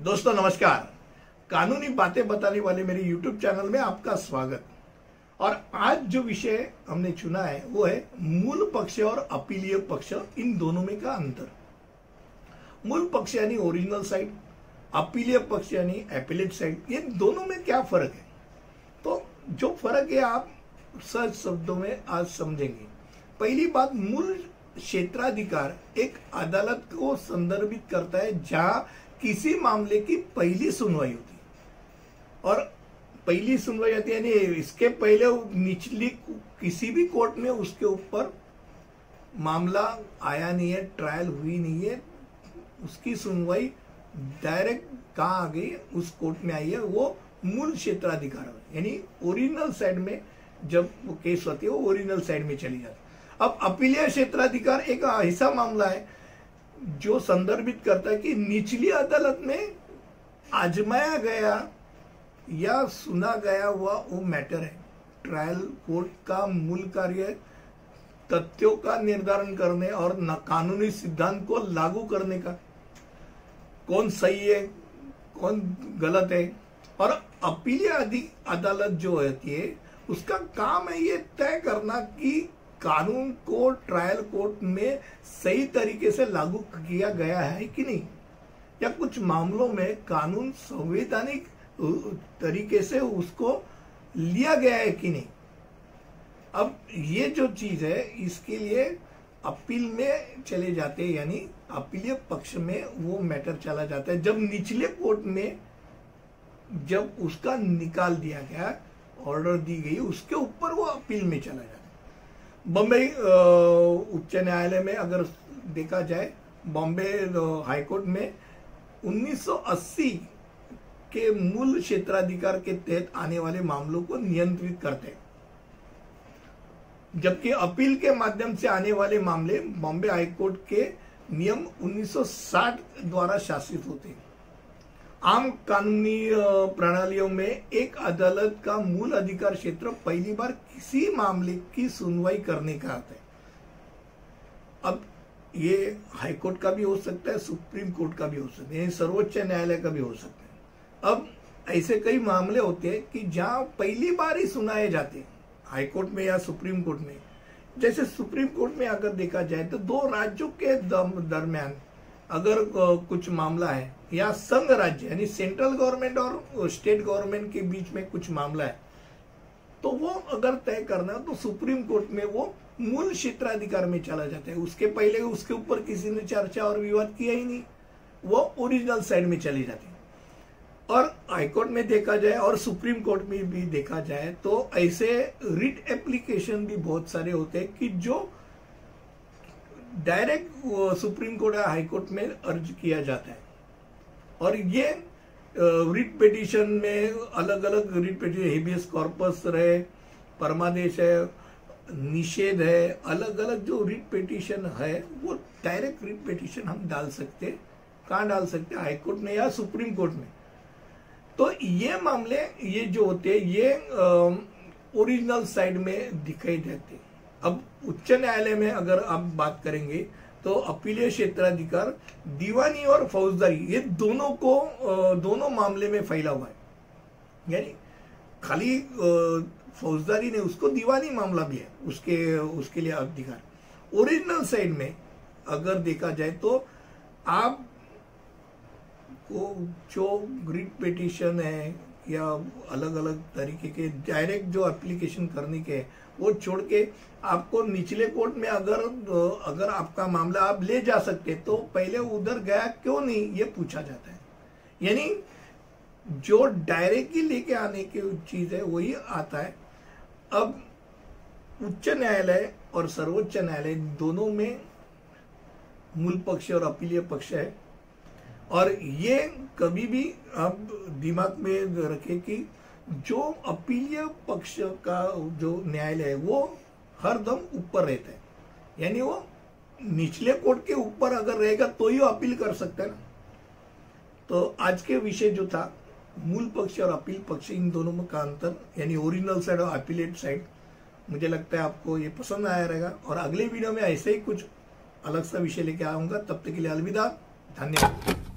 दोस्तों नमस्कार। कानूनी बातें बताने वाले मेरे YouTube चैनल में आपका स्वागत। और आज जो विषय हमने चुना है वो है मूल पक्ष और अपीलीय पक्ष, इन दोनों में का अंतर। मूल पक्ष यानी ओरिजिनल साइड, अपीलीय पक्ष यानी एपिलेट साइड, ये दोनों में क्या फर्क है? तो जो फर्क है आप सहज शब्दों में आज समझेंगे। पहली बात, मूल क्षेत्राधिकार एक अदालत को संदर्भित करता है जहां किसी मामले की पहली सुनवाई होती है। और पहली सुनवाई होती है यानी इसके पहले निचली किसी भी कोर्ट में उसके ऊपर मामला आया नहीं है, ट्रायल हुई नहीं है, उसकी सुनवाई डायरेक्ट कहाँ आ गई, उस कोर्ट में आई है, वो मूल क्षेत्राधिकार है। यानी ओरिजिनल साइड में जब वो केस होती है वो ओरिजिनल साइड में चली जाती है। अब अपीलीय क्षेत्राधिकार एक ऐसा मामला है जो संदर्भित करता है कि निचली अदालत में आजमाया गया या सुना गया हुआ वो मैटर है। ट्रायल कोर्ट का मूल कार्य तथ्यों का निर्धारण करने और कानूनी सिद्धांत को लागू करने का, कौन सही है कौन गलत है। और अपीलीय अदालत जो होती है उसका काम है ये तय करना कि कानून को ट्रायल कोर्ट में सही तरीके से लागू किया गया है कि नहीं, या कुछ मामलों में कानून संवैधानिक तरीके से उसको लिया गया है कि नहीं। अब ये जो चीज है इसके लिए अपील में चले जाते हैं, यानी अपीलीय पक्ष में वो मैटर चला जाता है जब निचले कोर्ट में जब उसका निकाल दिया गया, ऑर्डर दी गई, उसके ऊपर वो अपील में चला जाता है। बॉम्बे उच्च न्यायालय में अगर देखा जाए, बॉम्बे हाईकोर्ट में 1980 के मूल क्षेत्राधिकार के तहत आने वाले मामलों को नियंत्रित करते हैं, जबकि अपील के माध्यम से आने वाले मामले बॉम्बे हाईकोर्ट के नियम 1960 द्वारा शासित होते हैं। आम कानूनी प्रणालियों में एक अदालत का मूल अधिकार क्षेत्र पहली बार किसी मामले की सुनवाई करने का आता है। अब ये हाईकोर्ट का भी हो सकता है, सुप्रीम कोर्ट का भी हो सकता है, सर्वोच्च न्यायालय का भी हो सकता है। अब ऐसे कई मामले होते हैं कि जहां पहली बार ही सुनाए जाते हैं, हाईकोर्ट में या सुप्रीम कोर्ट में। जैसे सुप्रीम कोर्ट में अगर देखा जाए तो दो राज्यों के दरमियान अगर कुछ मामला है, या संघ राज्य यानी सेंट्रल गवर्नमेंट और स्टेट गवर्नमेंट के बीच में कुछ मामला है, तो वो अगर तय करना है तो सुप्रीम कोर्ट में वो मूल क्षेत्राधिकार में चला जाता है। उसके पहले उसके ऊपर किसी ने चर्चा और विवाद किया ही नहीं, वो ओरिजिनल साइड में चली जाती है। और हाईकोर्ट में देखा जाए और सुप्रीम कोर्ट में भी देखा जाए तो ऐसे रिट एप्लीकेशन भी बहुत सारे होते हैं कि जो डायरेक्ट सुप्रीम कोर्ट या हाई कोर्ट में अर्ज किया जाता है। और ये रिट पिटीशन में अलग अलग रिट पिटीशन, हेबियस कॉर्पस रहे, परमादेश है, निषेध है, अलग अलग जो रिट पिटीशन है वो डायरेक्ट रिट पिटीशन हम डाल सकते हैं। कहाँ डाल सकते हैं? हाई कोर्ट में या सुप्रीम कोर्ट में। तो ये मामले ये जो होते हैं ये ओरिजिनल साइड में दिखाई देते हैं। अब उच्च न्यायालय में अगर आप बात करेंगे तो अपीलीय क्षेत्राधिकार दीवानी और फौजदारी, ये दोनों मामले में फैला हुआ है। यानी खाली फौजदारी नहीं, उसको दीवानी मामला भी है, उसके लिए अधिकार। ओरिजिनल साइड में अगर देखा जाए तो आप को जो रिट पिटीशन है या अलग अलग तरीके के डायरेक्ट जो एप्लीकेशन करने के वो छोड़ के आपको निचले कोर्ट में अगर आपका मामला आप ले जा सकते तो पहले उधर गया क्यों नहीं, ये पूछा जाता है। यानी जो डायरेक्टली लेके आने की चीज है वही आता है। अब उच्च न्यायालय और सर्वोच्च न्यायालय दोनों में मूल पक्ष और अपीलीय पक्ष है। और ये कभी भी आप दिमाग में रखें कि जो अपीलीय पक्ष का जो न्यायालय है वो हरदम ऊपर रहता है, यानी वो निचले कोर्ट के ऊपर अगर रहेगा तो ही अपील कर सकता है ना। तो आज के विषय जो था मूल पक्ष और अपील पक्ष, इन दोनों में का अंतर, यानी ओरिजिनल साइड और अपीलेट साइड, मुझे लगता है आपको ये पसंद आया रहेगा। और अगले वीडियो में ऐसे ही कुछ अलग सा विषय लेके आऊंगा। तब तक के लिए अलविदा, धन्यवाद।